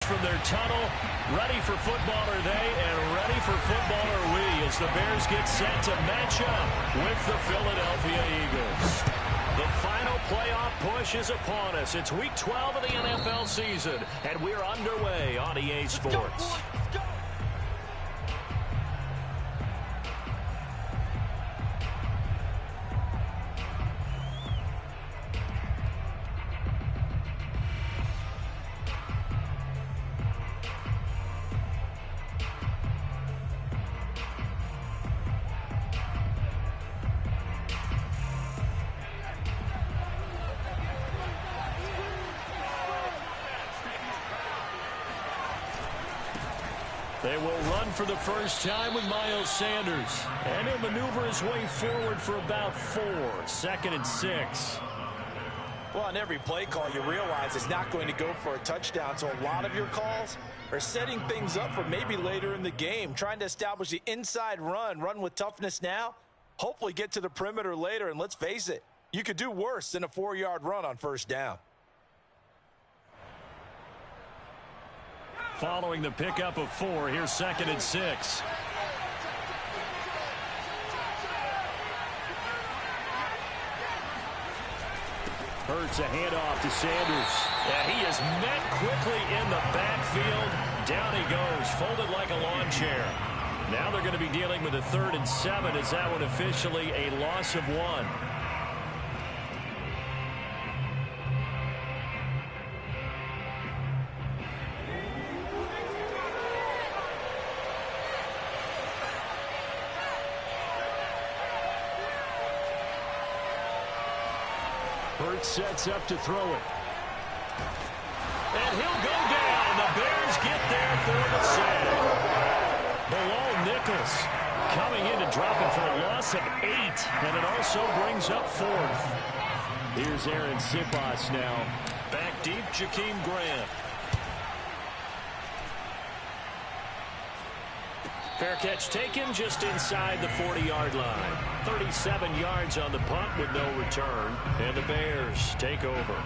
from their tunnel. Ready for football are they, and ready for football are we as the Bears get set to match up with the Philadelphia Eagles. The final playoff push is upon us. It's Week 12 of the NFL season, and we're underway on EA Sports. They will run for the first time with Miles Sanders. And he'll maneuver his way forward for about 4. 2nd and 6. Well, on every play call, you realize it's not going to go for a touchdown. So a lot of your calls are setting things up for maybe later in the game, trying to establish the inside run with toughness now, hopefully get to the perimeter later. And let's face it, you could do worse than a 4-yard run on first down. Following the pickup of 4, here's 2nd and 6. Hurts a handoff to Sanders. And he is met quickly in the backfield. Down he goes, folded like a lawn chair. Now they're going to be dealing with a 3rd and 7 as that one officially a loss of 1. Hurts sets up to throw it. And he'll go down. The Bears get there for the sack. Bilal Nichols coming in to drop it for a loss of 8. And it also brings up 4th. Here's Aaron Siposs now. Back deep, Jakeem Grant. Fair catch taken just inside the 40-yard line. 37 yards on the punt with no return. And the Bears take over.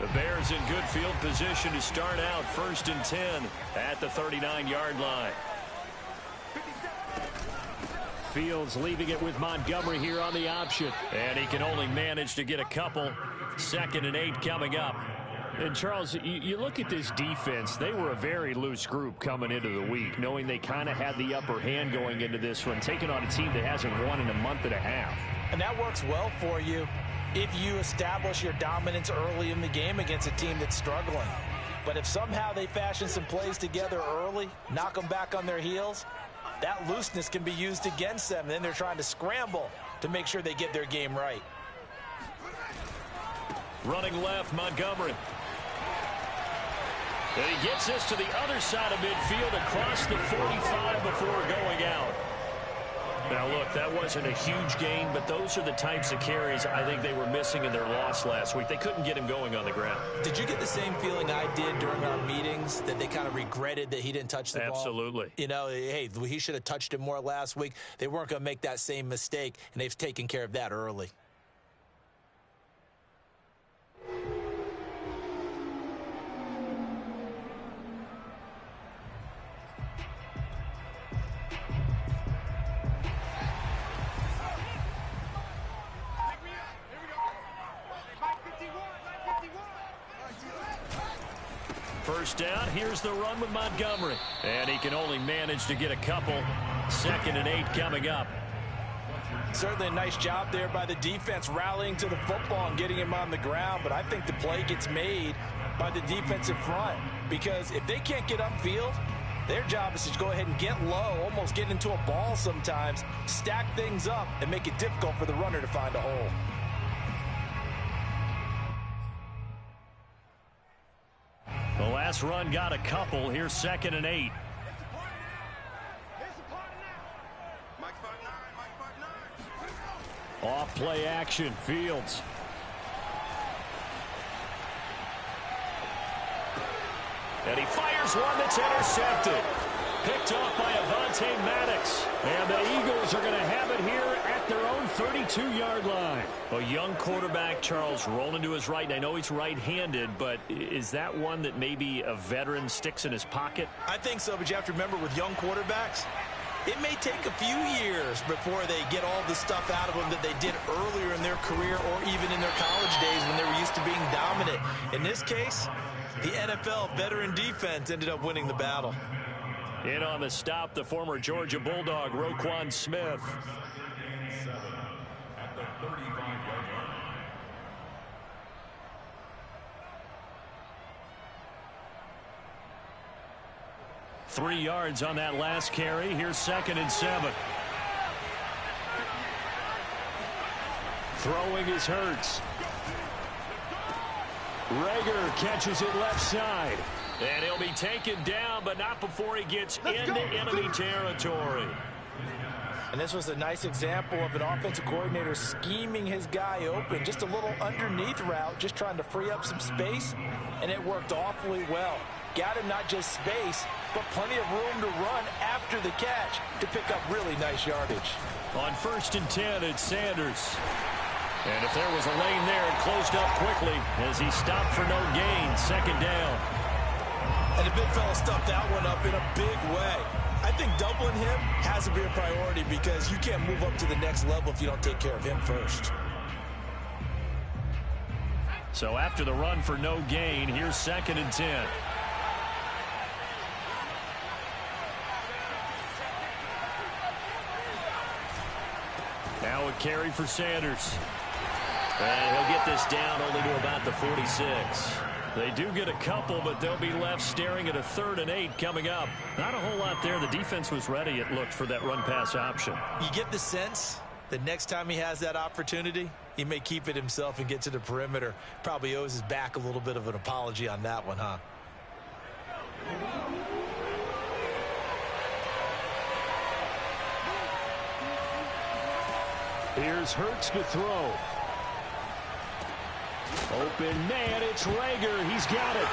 The Bears in good field position to start out 1st and 10 at the 39-yard line. Fields leaving it with Montgomery here on the option. And he can only manage to get a couple. 2nd and 8 coming up. And, Charles, you look at this defense. They were a very loose group coming into the week, knowing they kind of had the upper hand going into this one, taking on a team that hasn't won in a month and a half. And that works well for you if you establish your dominance early in the game against a team that's struggling. But if somehow they fashion some plays together early, knock them back on their heels, that looseness can be used against them. Then they're trying to scramble to make sure they get their game right. Running left, Montgomery. And he gets us to the other side of midfield across the 45 before going out. Now, look, that wasn't a huge gain, but those are the types of carries I think they were missing in their loss last week. They couldn't get him going on the ground. Did you get the same feeling I did during our meetings, that they kind of regretted that he didn't touch the ball? Absolutely. You know, hey, he should have touched it more last week. They weren't going to make that same mistake, and they've taken care of that early. First down, here's the run with Montgomery. And he can only manage to get a couple. 2nd and 8 coming up. Certainly a nice job there by the defense rallying to the football and getting him on the ground. But I think the play gets made by the defensive front. Because if they can't get upfield, their job is to go ahead and get low, almost get into a ball sometimes, stack things up, and make it difficult for the runner to find a hole. The last run got a couple. Here's 2nd and 8. Off play action, Fields. And he fires one that's intercepted. picked off by Avonte Maddox. And the Eagles are going to have it here at their own 32-yard line. A young quarterback, Charles, rolling to his right. I know he's right-handed, but is that one that maybe a veteran sticks in his pocket? I think so, but you have to remember with young quarterbacks, it may take a few years before they get all the stuff out of them that they did earlier in their career or even in their college days when they were used to being dominant. In this case, the NFL veteran defense ended up winning the battle. In on the stop, the former Georgia Bulldog, Roquan Smith. At the 35-yard line. 3 yards on that last carry. Here's 2nd and 7. Throwing is Hurts. Reagor catches it left side. And he'll be taken down, but not before he gets into enemy territory. And this was a nice example of an offensive coordinator scheming his guy open. Just a little underneath route, just trying to free up some space, and it worked awfully well. Got him not just space, but plenty of room to run after the catch to pick up really nice yardage. On 1st and 10, it's Sanders. And if there was a lane there, it closed up quickly as he stopped for no gain. 2nd down. And the big fella stuffed that one up in a big way. I think doubling him has to be a priority because you can't move up to the next level if you don't take care of him first. So after the run for no gain, here's 2nd and 10. Now a carry for Sanders. And he'll get this down only to about the 46. They do get a couple, but they'll be left staring at a 3rd and 8 coming up. Not a whole lot there. The defense was ready, it looked, for that run-pass option. You get the sense that next time he has that opportunity, he may keep it himself and get to the perimeter. Probably owes his back a little bit of an apology on that one, huh? Here's Hurts to throw. Open man, it's Reagor. He's got it.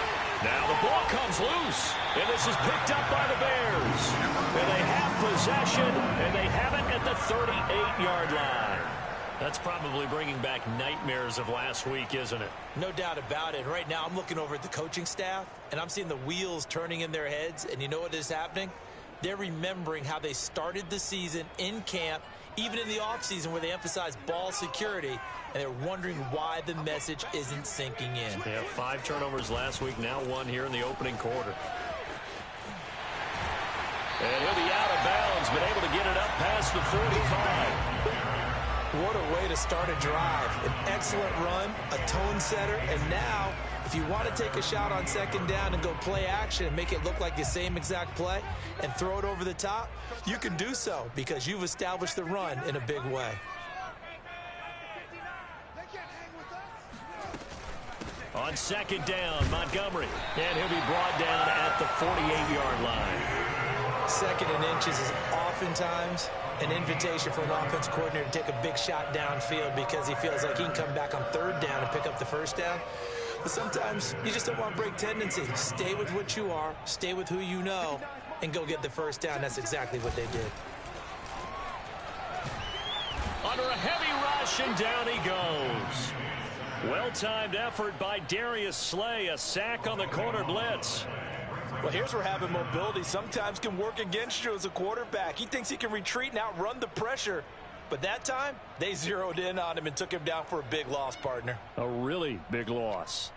Now the ball comes loose, and this is picked up by the Bears. And they have possession, and they have it at the 38-yard line. That's probably bringing back nightmares of last week, isn't it? No doubt about it. Right now I'm looking over at the coaching staff, and I'm seeing the wheels turning in their heads, and you know what is happening? They're remembering how they started the season in camp, even in the offseason where they emphasized ball security, and they're wondering why the message isn't sinking in. They have 5 turnovers last week, now 1 here in the opening quarter. And he'll be out of bounds, but able to get it up past the 45. What a way to start a drive. An excellent run, a tone setter, and now if you want to take a shot on 2nd down and go play action and make it look like the same exact play and throw it over the top, you can do so because you've established the run in a big way. On 2nd down, Montgomery. And he'll be brought down at the 48-yard line. 2nd and inches is oftentimes an invitation for an offense coordinator to take a big shot downfield because he feels like he can come back on 3rd down and pick up the 1st down. But sometimes you just don't want to break tendency. Stay with what you are, stay with who you know, and go get the 1st down. That's exactly what they did. Under a heavy rush, and down he goes. Well-timed effort by Darius Slay. A sack on the corner blitz. Well, here's where having mobility sometimes can work against you as a quarterback. He thinks he can retreat and outrun the pressure. But that time, they zeroed in on him and took him down for a big loss, partner. A really big loss.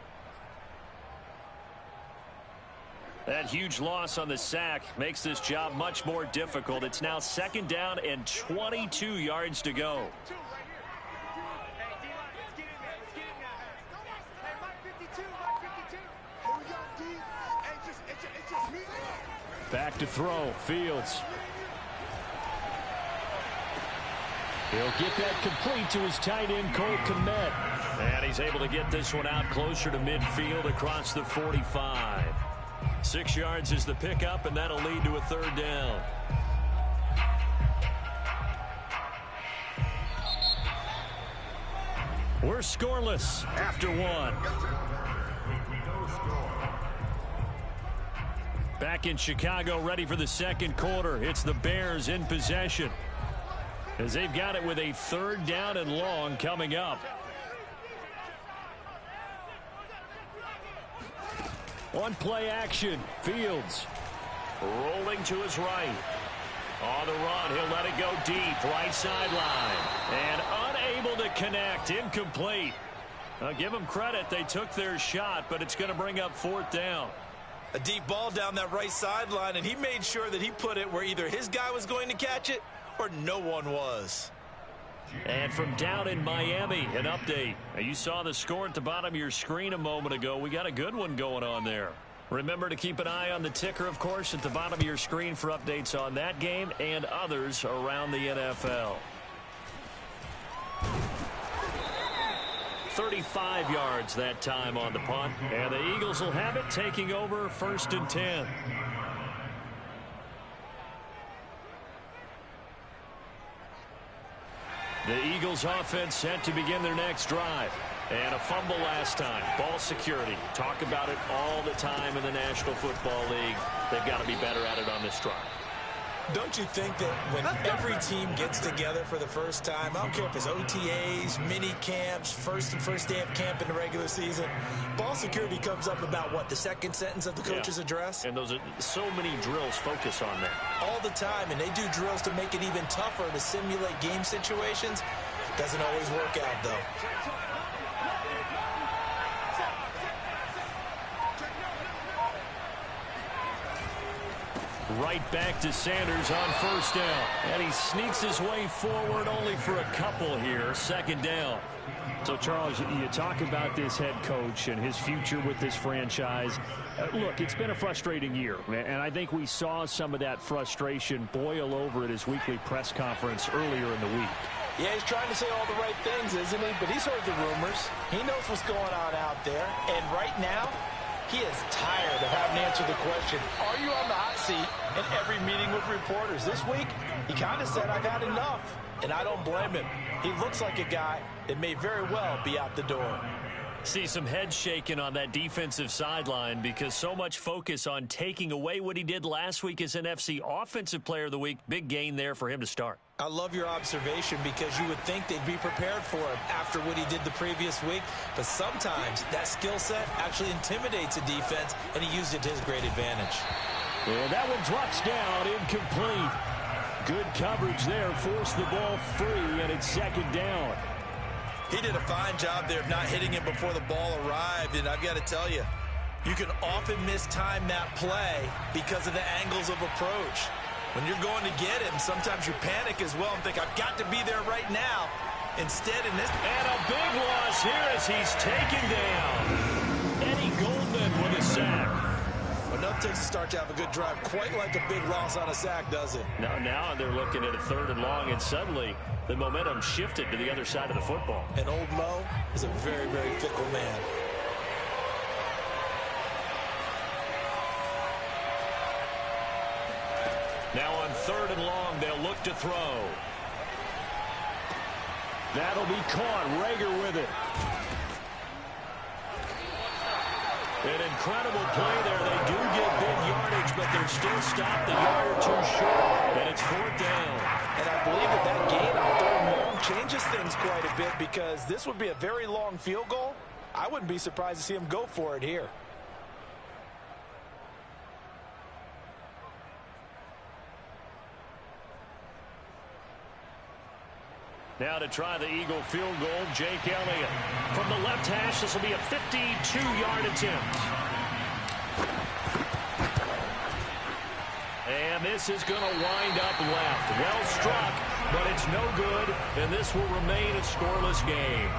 That huge loss on the sack makes this job much more difficult. It's now 2nd down and 22 yards to go. Back to throw, Fields. He'll get that complete to his tight end, Cole Kmet. And he's able to get this one out closer to midfield across the 45. 6 yards is the pickup, and that'll lead to a 3rd down. We're scoreless after 1. Back Back in Chicago, ready for the second quarter. It's the Bears in possession, as they've got it with a 3rd down and long coming up. On play action, Fields rolling to his right. On the run, he'll let it go deep, right sideline. And unable to connect, incomplete. I'll give them credit, they took their shot, but it's going to bring up 4th down. A deep ball down that right sideline, and he made sure that he put it where either his guy was going to catch it or no one was. And from down in Miami, an update. You saw the score at the bottom of your screen a moment ago. We got a good one going on there. Remember to keep an eye on the ticker, of course, at the bottom of your screen for updates on that game and others around the NFL. 35 yards that time on the punt. And the Eagles will have it, taking over 1st and 10. The Eagles offense set to begin their next drive. And a fumble last time. Ball security. Talk about it all the time in the National Football League. They've got to be better at it on this drive. Don't you think that when every team gets together for the first time, I don't care if it's OTAs, mini camps, first day of camp in the regular season, ball security comes up about what, the second sentence of the coach's address? And those are so many drills focus on that. All the time, and they do drills to make it even tougher to simulate game situations. Doesn't always work out, though. Right back to Sanders on 1st down. And he sneaks his way forward only for a couple here. 2nd down. So, Charles, you talk about this head coach and his future with this franchise. Look, it's been a frustrating year, and I think we saw some of that frustration boil over at his weekly press conference earlier in the week. Yeah, he's trying to say all the right things, isn't he? But he's heard the rumors. He knows what's going on out there. And right now, he is tired of having to answer the question, are you on the hot seat, in every meeting with reporters. This week, he kind of said, I've had enough. And I don't blame him. He looks like a guy that may very well be out the door. See some head shaking on that defensive sideline because so much focus on taking away what he did last week as NFC Offensive Player of the Week. Big gain there for him to start. I love your observation because you would think they'd be prepared for him after what he did the previous week. But sometimes that skill set actually intimidates a defense, and he used it to his great advantage. And that one drops down, incomplete. Good coverage there, forced the ball free, and it's 2nd down. He did a fine job there of not hitting it before the ball arrived, and I've got to tell you, you can often mistime that play because of the angles of approach. When you're going to get him, sometimes you panic as well and think, I've got to be there right now. Instead, in this... And a big loss here as he's taken down. Eddie Goldman with a sack. Enough takes to start to have a good drive. Quite like a big loss on a sack, does it? Now they're looking at a 3rd and long, and suddenly the momentum shifted to the other side of the football. And old Mo is a very, very fickle man. Now on 3rd and long, they'll look to throw. That'll be caught. Rager with it. An incredible play there. They do get big yardage, but they're still stopped a yard or two short, and it's 4th down. And I believe that gain on 3rd and long changes things quite a bit because this would be a very long field goal. I wouldn't be surprised to see him go for it here. Now to try the Eagle field goal, Jake Elliott. From the left hash, this will be a 52-yard attempt. And this is going to wind up left. Well struck, but it's no good, and this will remain a scoreless game.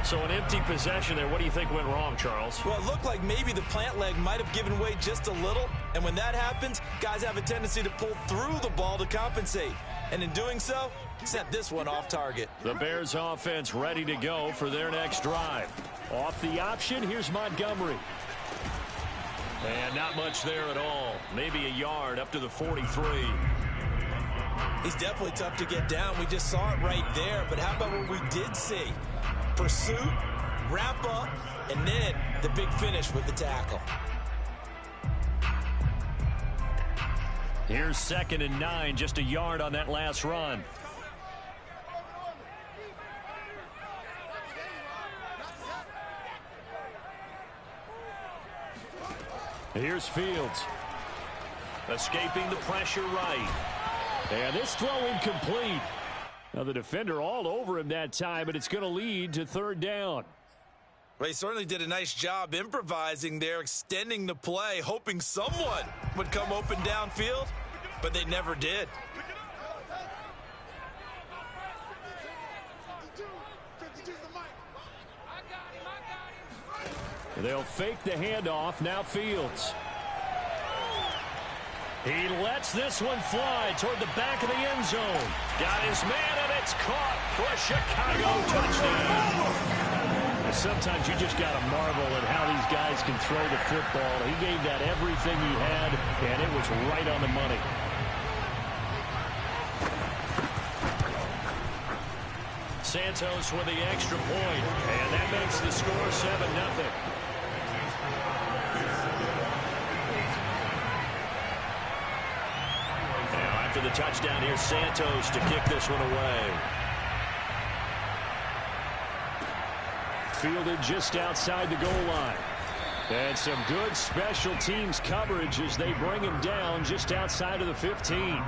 So an empty possession there. What do you think went wrong, Charles? Well, it looked like maybe the plant leg might have given way just a little, and when that happens, guys have a tendency to pull through the ball to compensate. And in doing so, sent this one off target. The Bears offense ready to go for their next drive. Off the option, here's Montgomery. And not much there at all. Maybe a yard up to the 43. He's definitely tough to get down. We just saw it right there. But how about what we did see? Pursuit, wrap up, and then the big finish with the tackle. Here's 2nd and 9, just a yard on that last run. Here's Fields. Escaping the pressure right. And this throw incomplete. Now the defender all over him that time, but it's going to lead to 3rd down. Well, he certainly did a nice job improvising there, extending the play, hoping someone would come open downfield, but they never did. They'll fake the handoff. Now Fields. He lets this one fly toward the back of the end zone. Got his man, and it's caught for a Chicago touchdown. Sometimes you just got to marvel at how these guys can throw the football. He gave that everything he had, and it was right on the money. Santos with the extra point, and that makes the score 7-0. After the touchdown, here's Santos to kick this one away. Fielded just outside the goal line. And some good special teams coverage as they bring him down just outside of the 15.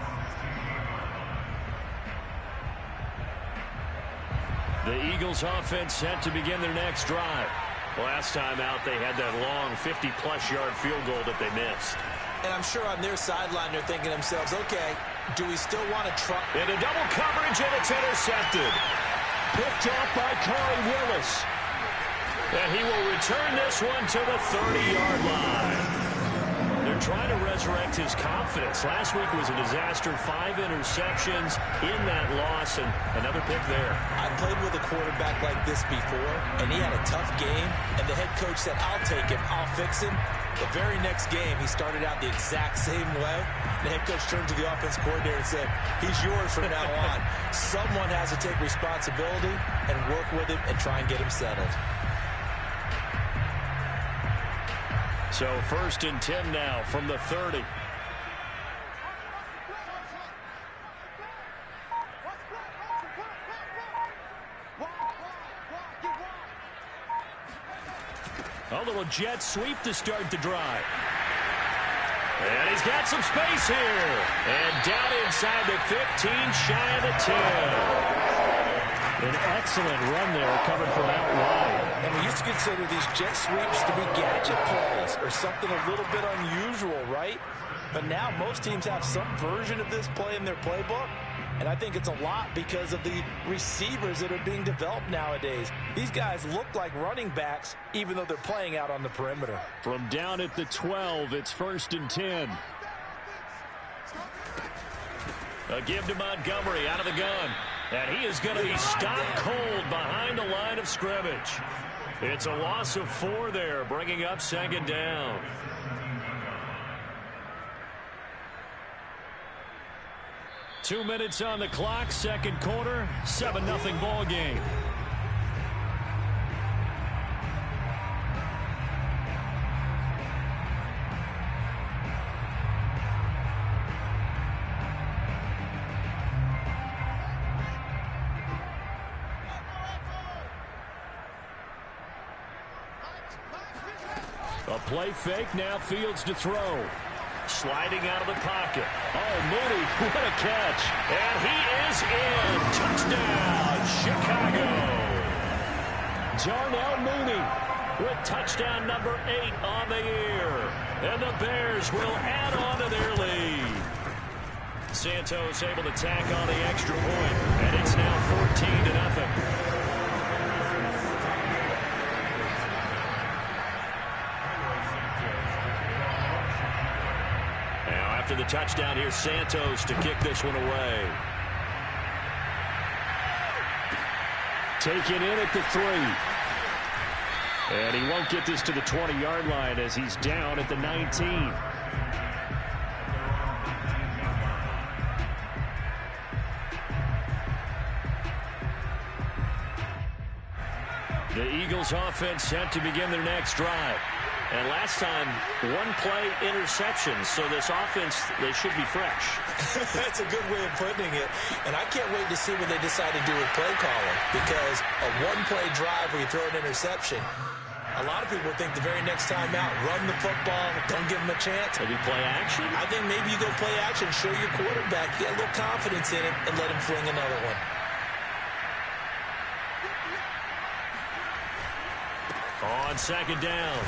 The Eagles offense set to begin their next drive. Last time out, they had that long 50-plus yard field goal that they missed. And I'm sure on their sideline they're thinking to themselves, okay, do we still want to try? In a double coverage, and it's intercepted. Picked off by Corey Willis. And he will return this one to the 30-yard line. They're trying to resurrect his confidence. Last week was a disaster. 5 interceptions in that loss, and another pick there. I played with a quarterback like this before, and he had a tough game, and the head coach said, I'll take him, I'll fix him. The very next game, he started out the exact same way. The head coach turned to the offense coordinator and said, he's yours from now on. Someone has to take responsibility and work with him and try and get him settled. So 1st and 10 now from the 30. A little jet sweep to start the drive. And he's got some space here. And down inside the 15, shy of the 10. An excellent run there coming from out wide. And we used to consider these jet sweeps to be gadget plays or something a little bit unusual, right? But now most teams have some version of this play in their playbook. And I think it's a lot because of the receivers that are being developed nowadays. These guys look like running backs even though they're playing out on the perimeter. From down at the 12, it's 1st and 10. A give to Montgomery out of the gun. And he is going to be stopped cold behind the line of scrimmage. It's a loss of 4 there, bringing up 2nd down. Two minutes on the clock, 2nd quarter, 7-0 ball game. A play fake, now Fields to throw. Sliding out of the pocket. Oh, Mooney, what a catch. And he is in. Touchdown, Chicago. Darnell Mooney with touchdown number 8 on the year. And the Bears will add on to their lead. Santos able to tack on the extra point. And it's now 14-0. After the touchdown, here's Santos to kick this one away. Taken in at the 3. And he won't get this to the 20-yard line as he's down at the 19. The Eagles offense set to begin their next drive. And last time, one play interception. So this offense, they should be fresh. That's a good way of putting it. And I can't wait to see what they decide to do with play calling, because a one-play drive where you throw an interception, a lot of people think the very next time out, run the football, don't give them a chance. Maybe play action? I think maybe you go play action, show your quarterback, get a little confidence in it, and let him fling another one. On second down,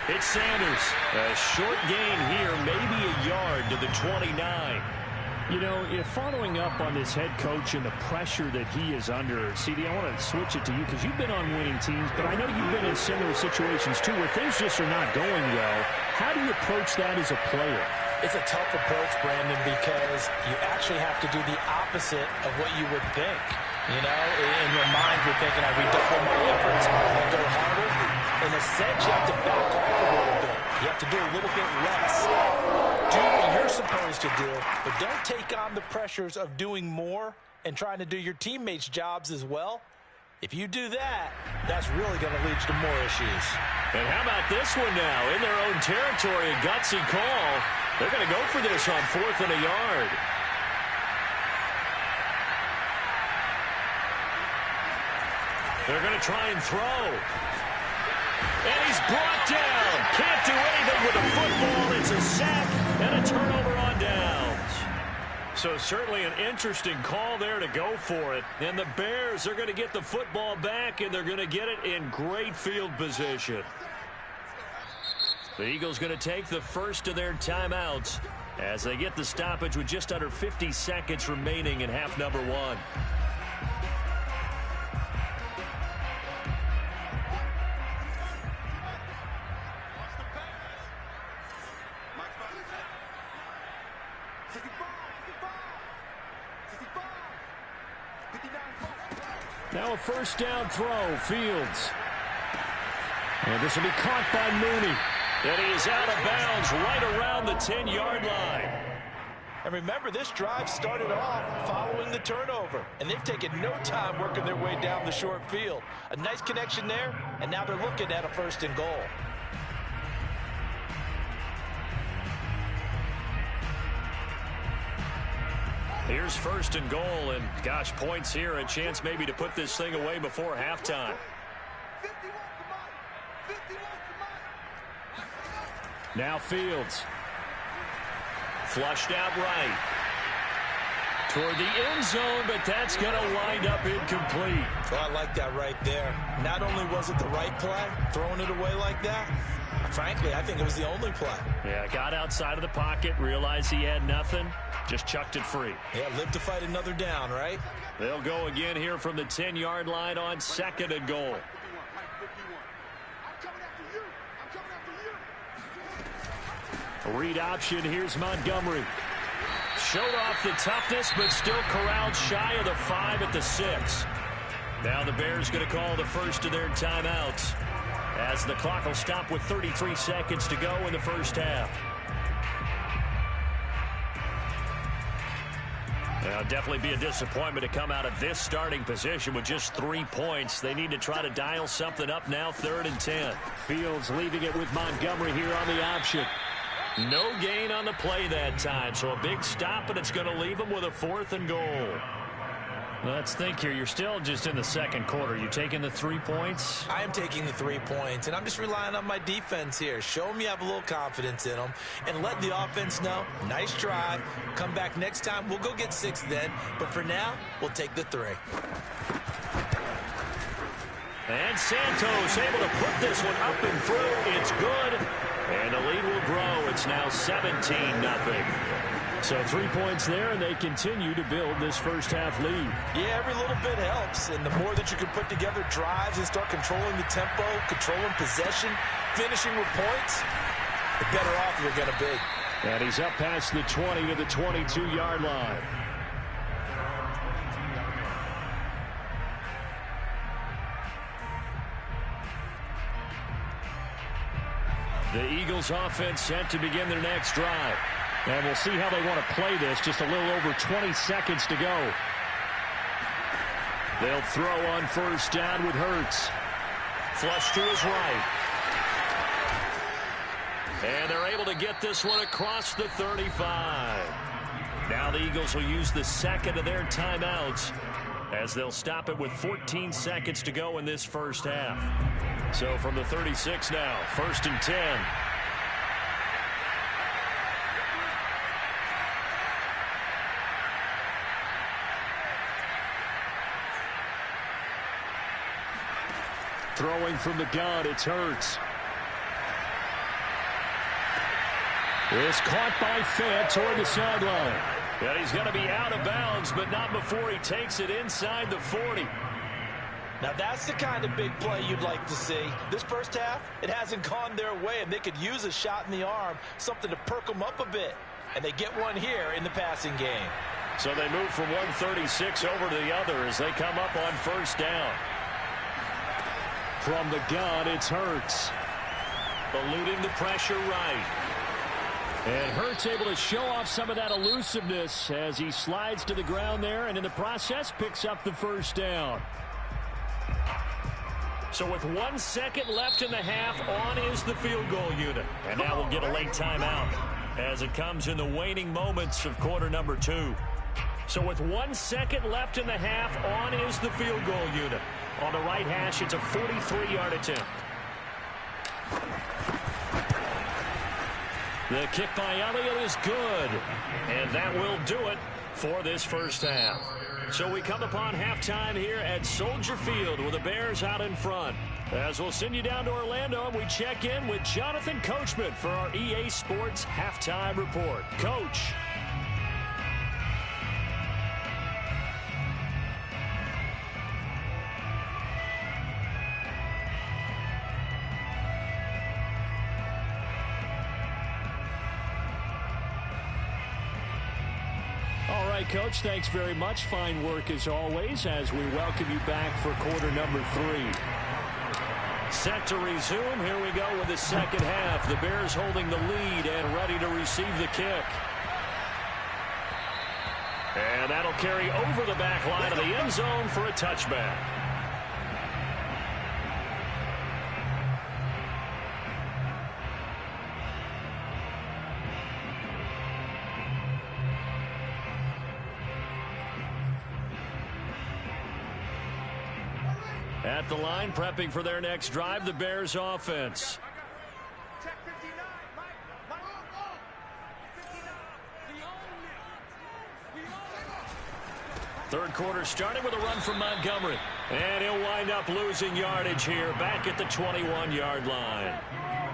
it's Sanders. A short gain here, maybe a yard to the 29. You know, if following up on this head coach and the pressure that he is under, CD, I want to switch it to you because you've been on winning teams, but I know you've been in similar situations too where things just are not going well. How do you approach that as a player? It's a tough approach, Brandon, because you actually have to do the opposite of what you would think. You know, in your mind, you're thinking, I redouble my efforts, I go harder. In a sense, you have to back off a little bit. You have to do a little bit less. Do what you're supposed to do, but don't take on the pressures of doing more and trying to do your teammates' jobs as well. If you do that, that's really going to lead to more issues. And how about this one now? In their own territory, a gutsy call. They're going to go for this on 4th and a yard. They're going to try and throw. And he's brought down. Can't do anything with the football. It's a sack and a turnover on downs. So certainly an interesting call there to go for it. And the Bears are going to get the football back, and they're going to get it in great field position. The Eagles going to take the first of their timeouts as they get the stoppage with just under 50 seconds remaining in half number 1. Now a first down throw, Fields. And this will be caught by Mooney. And he is out of bounds right around the 10-yard line. And remember, this drive started off following the turnover, and they've taken no time working their way down the short field. A nice connection there, and now they're looking at a 1st and goal. Here's 1st and goal, and gosh, points here, a chance maybe to put this thing away before halftime. Now Fields. Flushed out right. Toward the end zone, but that's going to wind up incomplete. Well, I like that right there. Not only was it the right play, throwing it away like that, frankly, I think it was the only play. Yeah, got outside of the pocket, realized he had nothing, just chucked it free. Yeah, live to fight another down, right? They'll go again here from the 10-yard line on 2nd and goal. Read option, here's Montgomery. Showed off the toughness, but still corralled shy of the 5 at the 6. Now the Bears going to call the first of their timeouts, as the clock will stop with 33 seconds to go in the first half. Now, definitely be a disappointment to come out of this starting position with just 3 points. They need to try to dial something up now, 3rd and 10. Fields leaving it with Montgomery here on the option. No gain on the play that time, so a big stop, and it's going to leave them with a 4th and goal. Let's think here. You're still just in the second quarter. You taking the 3 points? I am taking the 3 points, and I'm just relying on my defense here. Show them you have a little confidence in them, and let the offense know, nice drive. Come back next time. We'll go get 6 then, but for now, we'll take the 3. And Santos able to put this one up and through. It's good. And the lead will grow. It's now 17-0. So 3 points there, and they continue to build this first half lead. Yeah, every little bit helps. And the more that you can put together drives and start controlling the tempo, controlling possession, finishing with points, the better off you're going to be. And he's up past the 20 to the 22-yard line. The Eagles offense set to begin their next drive. And we'll see how they want to play this. Just a little over 20 seconds to go. They'll throw on first down with Hurts. Flush to his right. And they're able to get this one across the 35. Now the Eagles will use the second of their timeouts as they'll stop it with 14 seconds to go in this first half. So from the 36 now, 1st and 10. Throwing from the gun, it's Hurts. It's caught by Fant toward the sideline. And he's going to be out of bounds, but not before he takes it inside the 40. Now that's the kind of big play you'd like to see. This first half, it hasn't gone their way, and they could use a shot in the arm, something to perk them up a bit. And they get one here in the passing game. So they move from 136 over to the other as they come up on 1st down. From the gun, it's Hurts. Eluding the pressure right. And Hurts able to show off some of that elusiveness as he slides to the ground there and in the process picks up the 1st down. So with 1 second left in the half, on is the field goal unit. And now we'll get a late timeout as it comes in the waning moments of quarter number 2. So with 1 second left in the half, on is the field goal unit. On the right hash, it's a 43-yard attempt. The kick by Elliott is good. And that will do it for this first half. So we come upon halftime here at Soldier Field with the Bears out in front. As we'll send you down to Orlando, we check in with Jonathan Coachman for our EA Sports Halftime Report. Coach. Coach, thanks very much. Fine work as always as we welcome you back for quarter number 3. Set to resume. Here we go with the second half. The Bears holding the lead and ready to receive the kick. And that'll carry over the back line of the end zone for a touchback. At the line, prepping for their next drive, the Bears offense. Third quarter starting with a run from Montgomery. And he'll wind up losing yardage here back at the 21-yard line.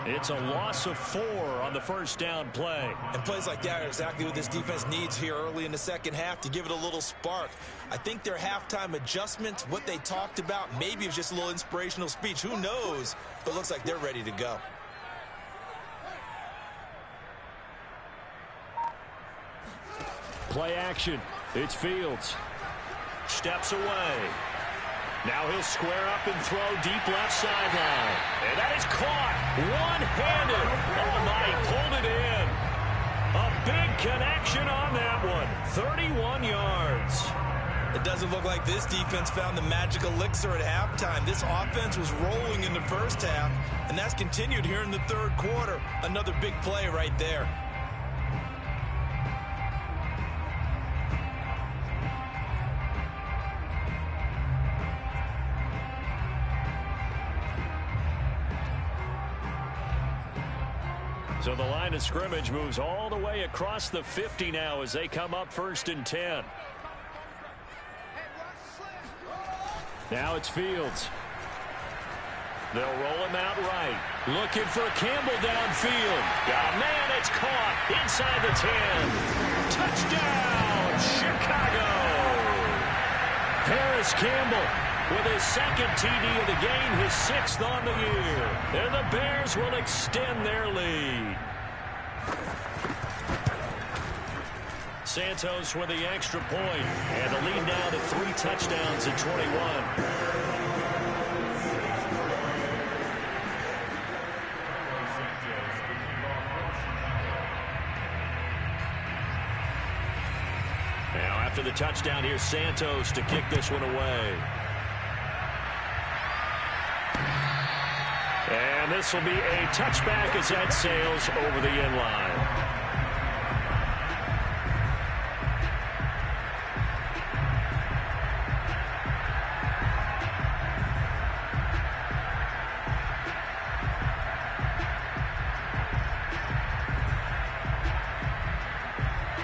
It's a loss of 4 on the first down play. And plays like that are exactly what this defense needs here early in the second half to give it a little spark. I think their halftime adjustment, what they talked about, maybe it was just a little inspirational speech. Who knows? But it looks like they're ready to go. Play action. It's Fields. Steps away. Now he'll square up and throw deep left sideline. And that is caught. One-handed. Oh, my, he pulled it in. A big connection on that one. 31 yards. It doesn't look like this defense found the magic elixir at halftime. This offense was rolling in the first half, and that's continued here in the third quarter. Another big play right there. So the line of scrimmage moves all the way across the 50 now as they come up 1st and 10. Now it's Fields. They'll roll him out right. Looking for Campbell downfield. Oh, man, it's caught inside the 10. Touchdown, Chicago. Paris Campbell with his second TD of the game, his 6th on the year. And the Bears will extend their lead. Santos with the extra point. And the lead now to 3 touchdowns at 21. Now after the touchdown, here's Santos to kick this one away. And And this will be a touchback as that sails over the end line.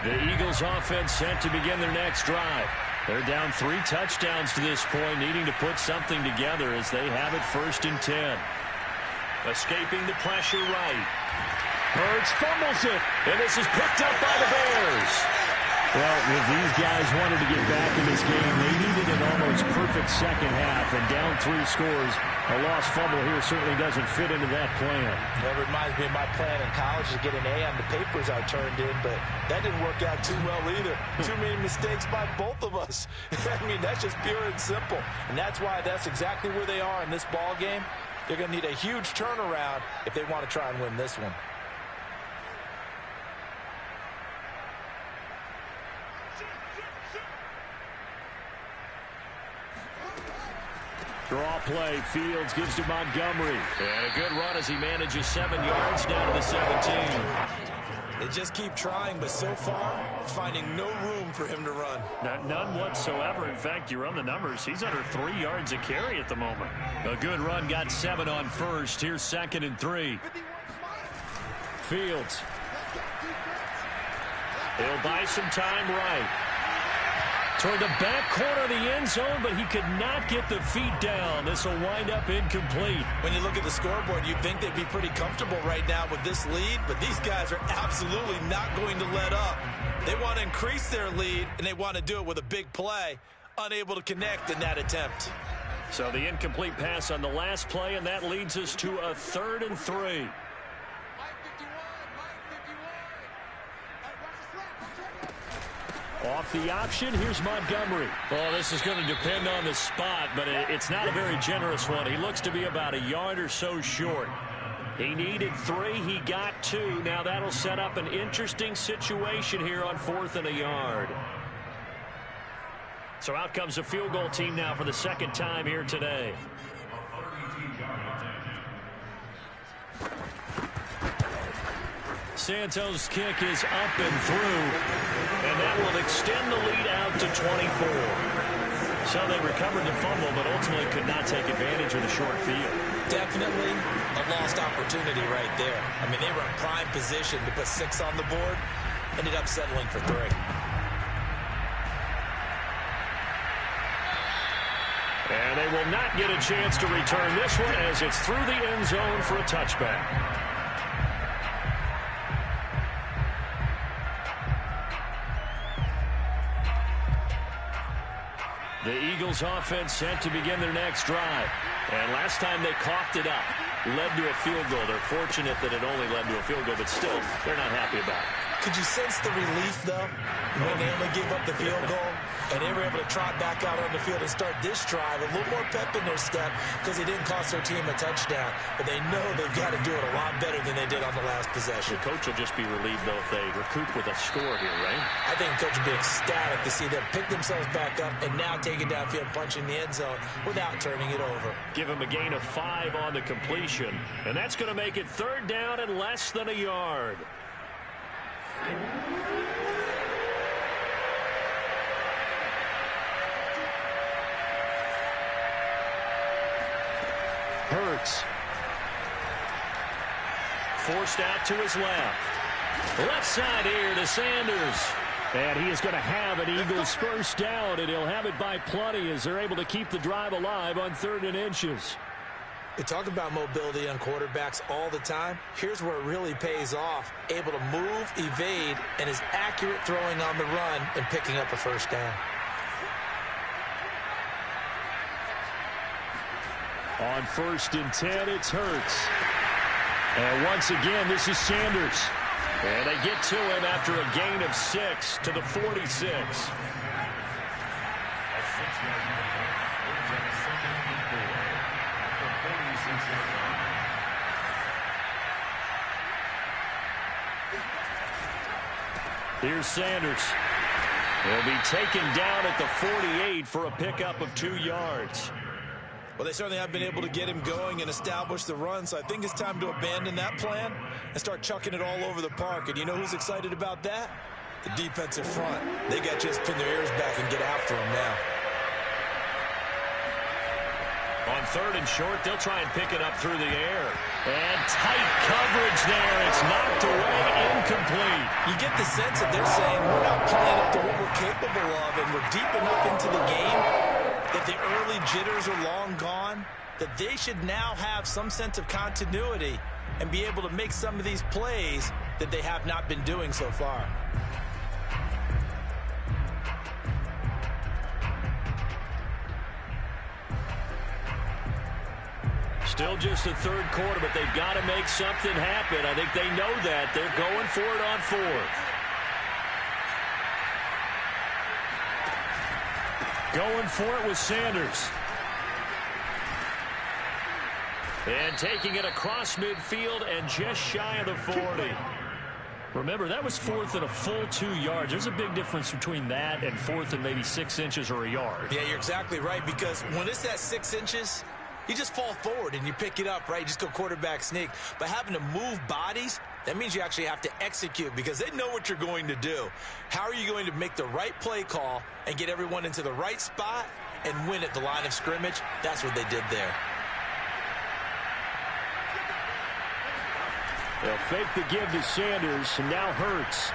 The Eagles offense set to begin their next drive. They're down 3 touchdowns to this point, needing to put something together as they have it 1st and 10. Escaping the pressure right. Hurts fumbles it, and this is picked up by the Bears. Well, if these guys wanted to get back in this game, they needed an almost perfect second half, and down 3 scores, a lost fumble here certainly doesn't fit into that plan. That reminds me of my plan in college to get an A on the papers I turned in, but that didn't work out too well either. Too many mistakes by both of us. I mean, that's just pure and simple. And that's why that's exactly where they are in this ball game. They're going to need a huge turnaround if they want to try and win this one. Draw play. Fields gives to Montgomery. And a good run as he manages 7 yards down to the 17. They just keep trying, but so far, finding no room for him to run. None whatsoever. In fact, you run the numbers. He's under 3 yards a carry at the moment. A good run, got 7 on first. Here's 2nd and 3. Fields. He'll buy some time right. Toward the back corner of the end zone, but he could not get the feet down. This will wind up incomplete. When you look at the scoreboard, you'd think they'd be pretty comfortable right now with this lead, but these guys are absolutely not going to let up. They want to increase their lead, and they want to do it with a big play. Unable to connect in that attempt. So the incomplete pass on the last play, and that leads us to a 3rd and 3. Off the option, here's Montgomery. Well, this is going to depend on the spot, but it's not a very generous one. He looks to be about a yard or so short. He needed 3, he got 2. Now that'll set up an interesting situation here on 4th and a yard. So out comes the field goal team now for the 2nd time here today. Santos' kick is up and through, and that will extend the lead out to 24. So they recovered the fumble, but ultimately could not take advantage of the short field. Definitely a lost opportunity right there. I mean, they were in prime position to put 6 on the board, ended up settling for 3. And they will not get a chance to return this one as it's through the end zone for a touchback. The Eagles offense set to begin their next drive. And last time they coughed it up, led to a field goal. They're fortunate that it only led to a field goal, but still, they're not happy about it. Could you sense the relief, though, when they only gave up the field goal? And they were able to trot back out on the field and start this drive. A little more pep in their step because they didn't cost their team a touchdown. But they know they've got to do it a lot better than they did on the last possession. The coach will just be relieved, though, if they recoup with a score here, right? I think the coach will be ecstatic to see them pick themselves back up and now take it downfield, punching the end zone without turning it over. Give him a gain of 5 on the completion. And that's going to make it 3rd down and less than a yard. Hurts. Forced out to his left. Left side here to Sanders. And he is going to have an Eagles first down, and he'll have it by plenty as they're able to keep the drive alive on 3rd and inches. We talk about mobility on quarterbacks all the time. Here's where it really pays off. Able to move, evade, and is accurate throwing on the run and picking up a first down. On 1st and 10, it's Hurts. And once again, this is Sanders. And they get to him after a gain of 6 to the 46. Here's Sanders. He'll be taken down at the 48 for a pickup of 2 yards. Well, they certainly have been able to get him going and establish the run, so I think it's time to abandon that plan and start chucking it all over the park. And you know who's excited about that? The defensive front. They got to just pin their ears back and get after him now. On 3rd and short, they'll try and pick it up through the air. And tight coverage there. It's knocked away, incomplete. You get the sense that they're saying we're not playing up to what we're capable of, and we're deep enough into the game that the early jitters are long gone, that they should now have some sense of continuity and be able to make some of these plays that they have not been doing so far. Still just the 3rd quarter, but they've got to make something happen. I think they know that. They're going for it on 4th. Going for it with Sanders. And taking it across midfield and just shy of the 40. Remember, that was 4th and a full 2 yards. There's a big difference between that and 4th and maybe 6 inches or a yard. Yeah, you're exactly right, because when it's at 6 inches, you just fall forward and you pick it up, right? You just go quarterback sneak. But having to move bodies, that means you actually have to execute because they know what you're going to do. How are you going to make the right play call and get everyone into the right spot and win at the line of scrimmage? That's what they did there. They'll fake the give to Sanders, and now Hurts.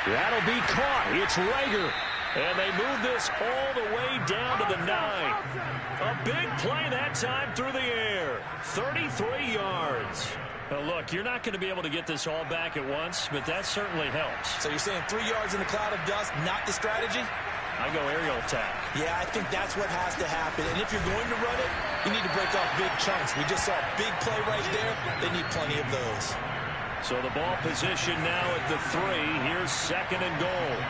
That'll be caught. It's Rager. And they move this all the way down to the 9. A big play that time through the air. 33 yards. Now look, you're not going to be able to get this all back at once, but that certainly helps. So you're saying 3 yards in a cloud of dust, not the strategy? I go aerial attack. Yeah, I think that's what has to happen. And if you're going to run it, you need to break off big chunks. We just saw a big play right there. They need plenty of those. So the ball position now at the 3. Here's 2nd and goal.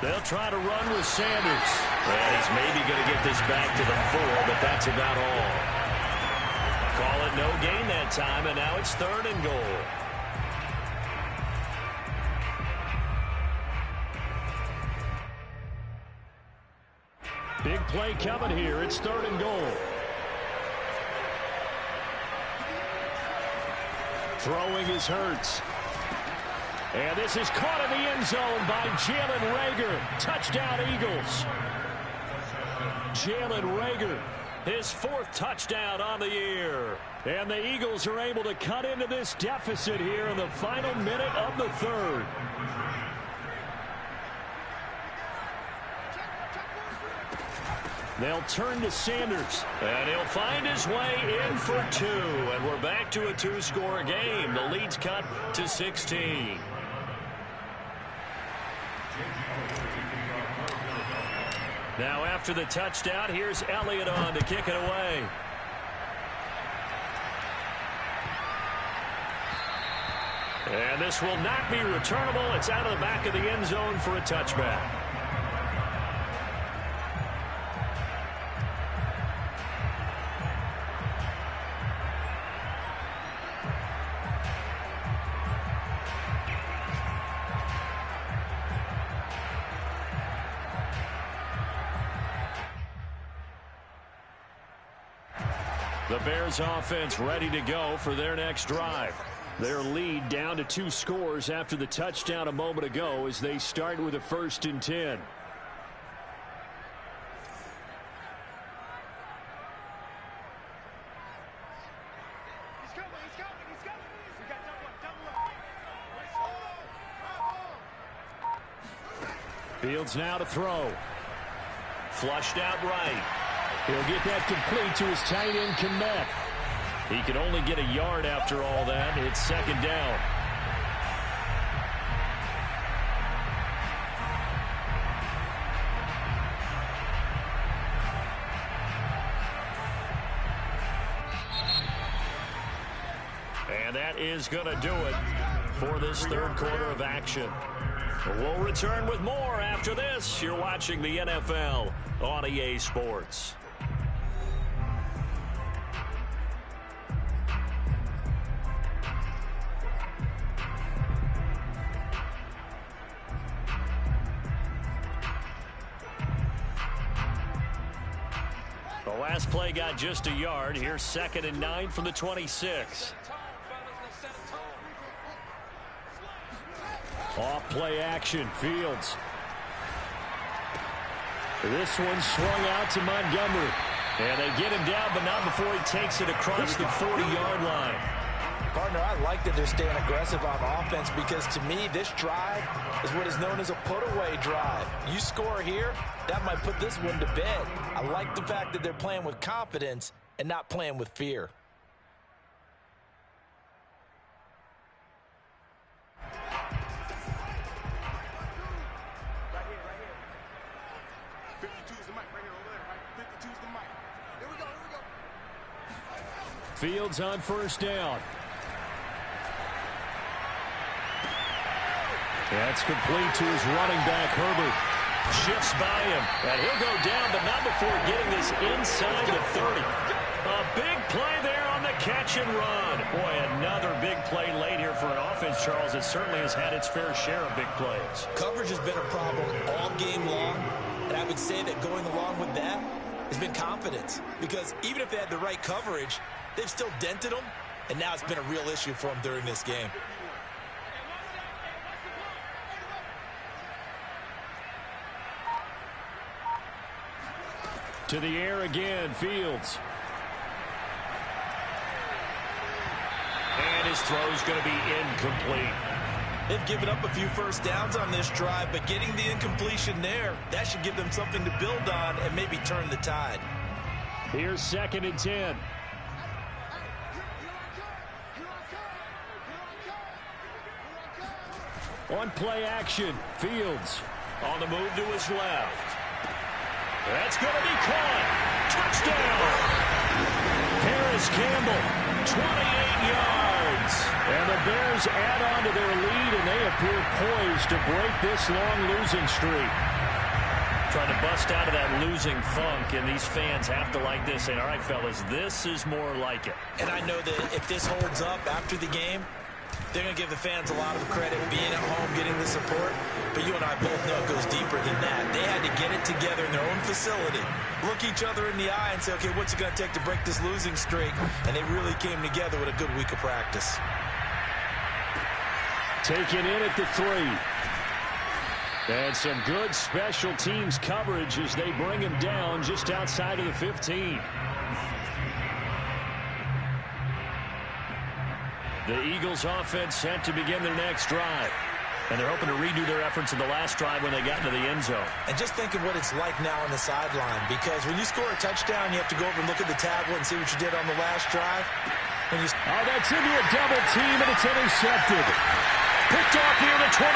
They'll try to run with Sanders. Well, he's maybe going to get this back to the 4, but that's about all. Call it no gain that time, and now it's 3rd and goal. Big play coming here. It's 3rd and goal. Throwing is Hurts. And this is caught in the end zone by Jalen Reagor. Touchdown, Eagles. Jalen Reagor, his 4th touchdown on the year. And the Eagles are able to cut into this deficit here in the final minute of the 3rd. They'll turn to Sanders. And he'll find his way in for 2. And we're back to a 2-score game. The lead's cut to 16. Now after the touchdown, here's Elliott on to kick it away. And this will not be returnable. It's out of the back of the end zone for a touchback. The Bears offense ready to go for their next drive. Their lead down to 2 scores after the touchdown a moment ago as they start with a 1st and 10. Fields now to throw. Flushed out right. He'll get that complete to his tight end, Kmet. He can only get a yard after all that. It's 2nd down. And that is going to do it for this 3rd quarter of action. We'll return with more after this. You're watching the NFL on EA Sports. The last play got just a yard. Here's 2nd and 9 from the 26. Off play action. Fields. This one swung out to Montgomery. And they get him down, but not before he takes it across the 40-yard line. Partner, I like that they're staying aggressive on offense because to me, this drive is what is known as a put-away drive. You score here, that might put this one to bed. I like the fact that they're playing with confidence and not playing with fear. Fields on 1st down. That's complete to his running back, Herbert. Shifts by him, and he'll go down, but not before getting this inside the 30. A big play there on the catch and run. Boy, another big play late here for an offense, Charles, that certainly has had its fair share of big plays. Coverage has been a problem all game long, and I would say that going along with that has been confidence. Because even if they had the right coverage, they've still dented them, and now it's been a real issue for them during this game. To the air again, Fields. And his throw's going to be incomplete. They've given up a few first downs on this drive, but getting the incompletion there, that should give them something to build on and maybe turn the tide. Here's 2nd and 10. On play action, Fields on the move to his left. That's going to be caught. Touchdown! Harris Campbell, 28 yards. And the Bears add on to their lead, and they appear poised to break this long losing streak. Trying to bust out of that losing funk, and these fans have to like this. And all right, fellas, this is more like it. And I know that if this holds up after the game, they're going to give the fans a lot of credit being at home, getting the support. But you and I both know it goes deeper than that. They had to get it together in their own facility, look each other in the eye and say, okay, what's it going to take to break this losing streak? And they really came together with a good week of practice. Taken in at the 3. And some good special teams coverage as they bring him down just outside of the 15. The Eagles offense set to begin their next drive. And they're hoping to redo their efforts in the last drive when they got into the end zone. And just think of what it's like now on the sideline. Because when you score a touchdown, you have to go over and look at the tablet and see what you did on the last drive. Oh, that's into a double team, and it's intercepted. Picked off near the 29.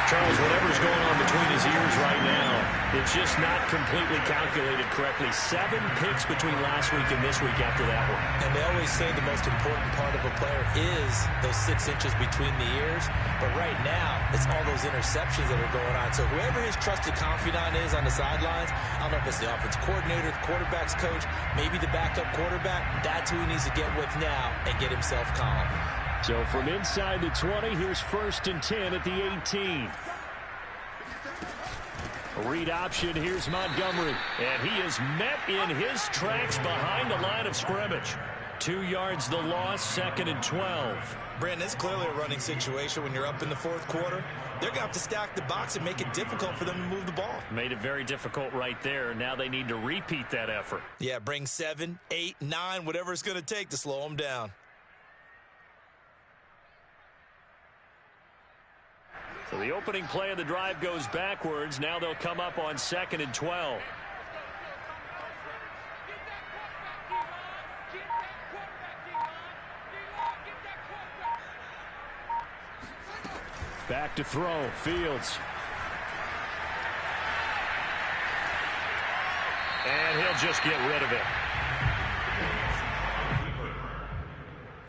Charles, whatever's going on between his ears right now, it's just not completely calculated correctly. 7 picks between last week and this week after that one. And they always say the most important part of a player is those 6 inches between the ears. But right now, it's all those interceptions that are going on. So whoever his trusted confidant is on the sidelines, I don't know if it's the offense coordinator, the quarterback's coach, maybe the backup quarterback, that's who he needs to get with now and get himself calm. So from inside the 20, here's 1st and 10 at the 18. A read option, here's Montgomery. And he is met in his tracks behind the line of scrimmage. 2 yards the loss, 2nd and 12. Brandon, it's clearly a running situation when you're up in the 4th quarter. They're going to have to stack the box and make it difficult for them to move the ball. Made it very difficult right there. Now they need to repeat that effort. Yeah, bring 7, 8, 9, whatever it's going to take to slow them down. So the opening play of the drive goes backwards. Now they'll come up on 2nd and 12. Back to throw. Fields. And he'll just get rid of it.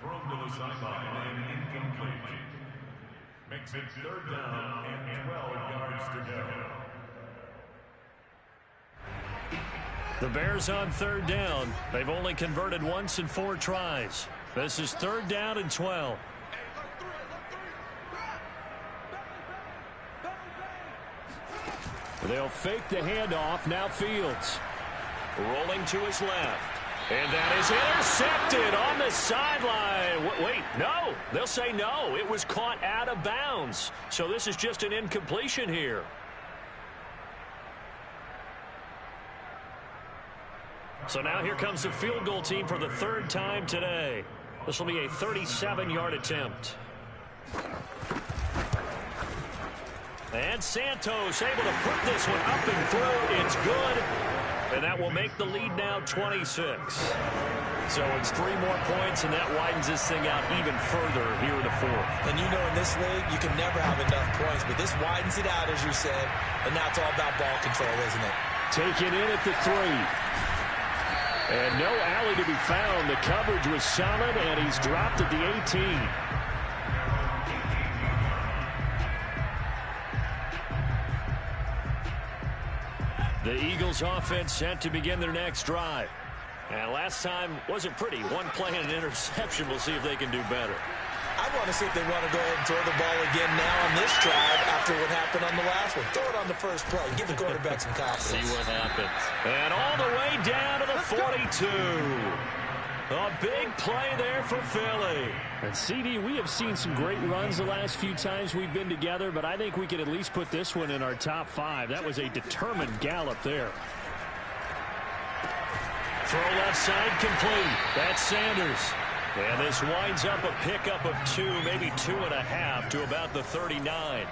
Thrown to the sideline and incomplete. Makes it 3rd down and 12 yards to go. The Bears on 3rd down. They've only converted once in 4 tries. This is 3rd down and 12. They'll fake the handoff. Now Fields. rolling to his left. And that is intercepted on the sideline. Wait, no. They'll say no. It was caught out of bounds. So this is just an incompletion here. So now here comes the field goal team for the third time today. This will be a 37-yard attempt. And Santos able to put this one up and through. It's good. And that will make the lead now 26. So it's 3 more points, and that widens this thing out even further here in the fourth. And you know in this league, you can never have enough points, but this widens it out, as you said, and now it's all about ball control, isn't it? Taken in at the 3. And no alley to be found. The coverage was solid, and he's dropped at the 18. The Eagles offense set to begin their next drive. And last time wasn't pretty. One play and an interception. We'll see if they can do better. I want to see if they want to go ahead and throw the ball again now on this drive after what happened on the last one. Throw it on the first play. Give the quarterback some confidence. See what happens. And all the way down to the 42. A big play there for Philly. And CD, we have seen some great runs the last few times we've been together, but I think we could at least put this one in our top 5. That was a determined gallop there. Throw left side complete. That's Sanders. And this winds up a pickup of 2, maybe 2.5 to about the 39.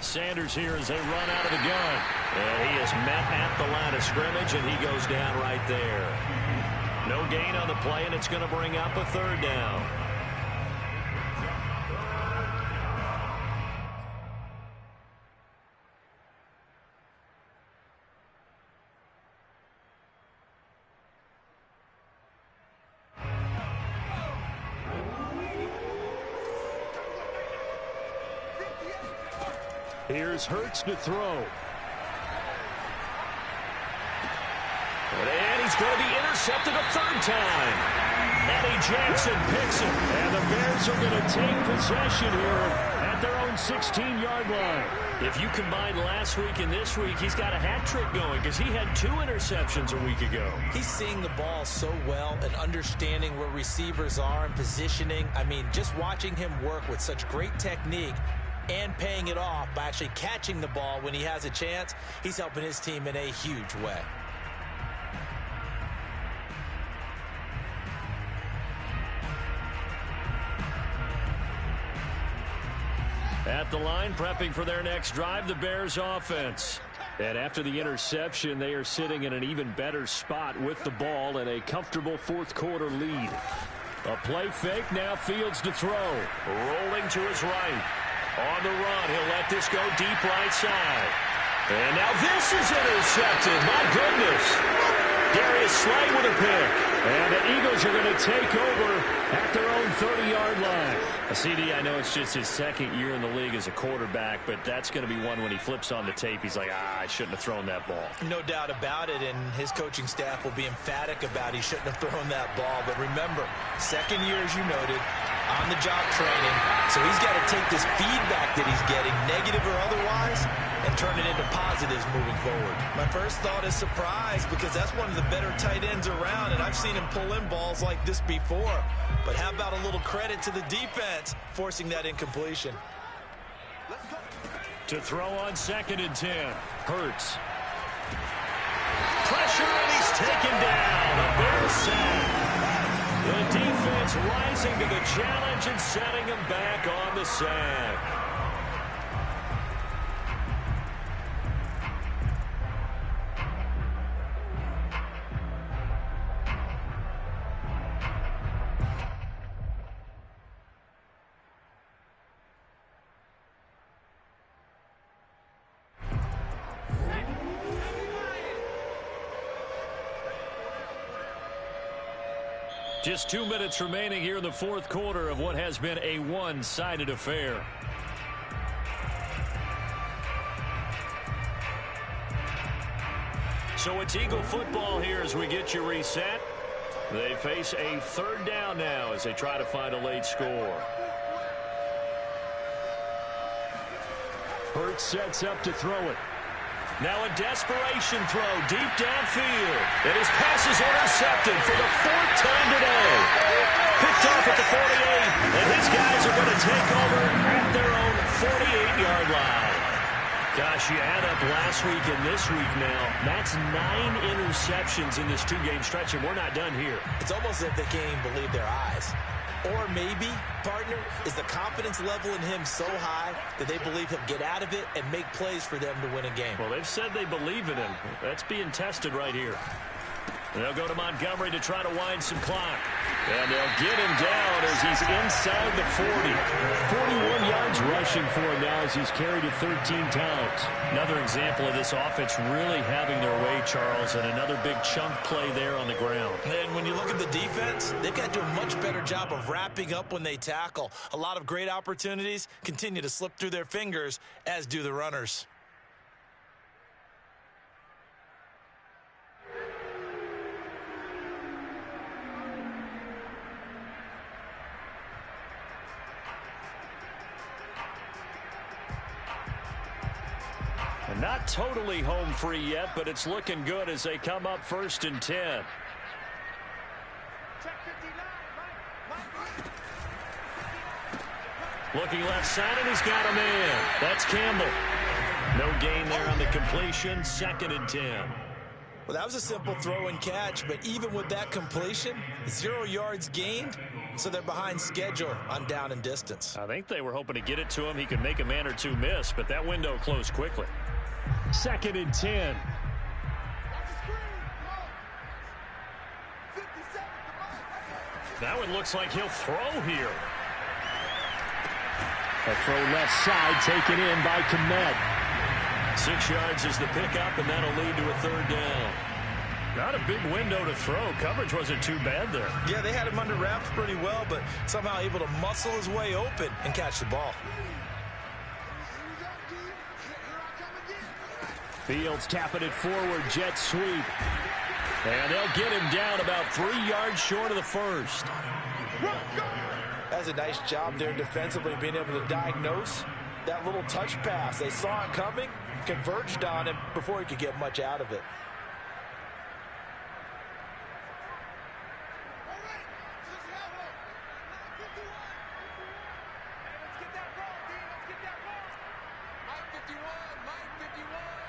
Sanders here as they run out of the gun. And he is met at the line of scrimmage, and he goes down right there. No gain on the play, and it's going to bring up a 3rd down. Here's Hurts to throw. And he's going to be intercepted a 3rd time. Eddie Jackson picks it. And the Bears are going to take possession here at their own 16-yard line. If you combine last week and this week, he's got a hat trick going because he had 2 interceptions a week ago. He's seeing the ball so well and understanding where receivers are and positioning. I mean, just watching him work with such great technique and paying it off by actually catching the ball when he has a chance, he's helping his team in a huge way. At the line, prepping for their next drive, the Bears offense. And after the interception, they are sitting in an even better spot with the ball and a comfortable 4th quarter lead. A play fake, now Fields to throw. Rolling to his right. On the run, he'll let this go deep right side. And now this is intercepted. My goodness. Darius Slay with a pick. And the Eagles are going to take over at their own 30-yard line. CD, I know it's just his 2nd year in the league as a quarterback, but that's going to be one when he flips on the tape, he's like, I shouldn't have thrown that ball. No doubt about it, and his coaching staff will be emphatic about he shouldn't have thrown that ball. But remember, 2nd year, as you noted, on-the-job training, so he's got to take this feedback that he's getting, negative or otherwise, and turn it into positives moving forward. My first thought is surprise, because that's one of the better tight ends around, and I've seen him pull in balls like this before. But how about a little credit to the defense forcing that incompletion? To throw on 2nd and 10. Hurts. Pressure, and he's taken down. A Bears sack. The defense rising to the challenge and setting him back on the sack. Just 2 minutes remaining here in the 4th quarter of what has been a one-sided affair. So it's Eagle football here as we get you reset. They face a 3rd down now as they try to find a late score. Hurts sets up to throw it. Now a desperation throw deep downfield. And his pass is intercepted for the 4th time today. Picked off at the 48. And his guys are going to take over at their own 48-yard line. Gosh, you add up last week and this week now. That's 9 interceptions in this 2-game stretch, and we're not done here. It's almost as if they can't even believe their eyes. Or maybe, partner, is the confidence level in him so high that they believe he'll get out of it and make plays for them to win a game. Well, they've said they believe in him. That's being tested right here. They'll go to Montgomery to try to wind some clock. And they'll get him down as he's inside the 40. 41 yards rushing for him now as he's carried it 13 times. Another example of this offense really having their way, Charles, and another big chunk play there on the ground. And when you look at the defense, they've got to do a much better job of wrapping up when they tackle. A lot of great opportunities continue to slip through their fingers, as do the runners. Not totally home free yet, but it's looking good as they come up 1st and 10. Looking left side, and he's got a man. That's Campbell. No gain there on the completion. 2nd and 10. Well, that was a simple throw and catch, but even with that completion, 0 yards gained, so they're behind schedule on down and distance. I think they were hoping to get it to him. He could make a man or two miss, but that window closed quickly. 2nd and 10. That one looks like he'll throw here. A throw left side taken in by Kmet. 6 yards is the pickup, and that'll lead to a 3rd down. Not a big window to throw. Coverage wasn't too bad there. Yeah, they had him under wraps pretty well, but somehow able to muscle his way open and catch the ball. Fields tapping it forward, jet sweep. And they'll get him down about 3 yards short of the 1st. That's a nice job there defensively, being able to diagnose that little touch pass. They saw it coming, converged on him before he could get much out of it. Mike 51.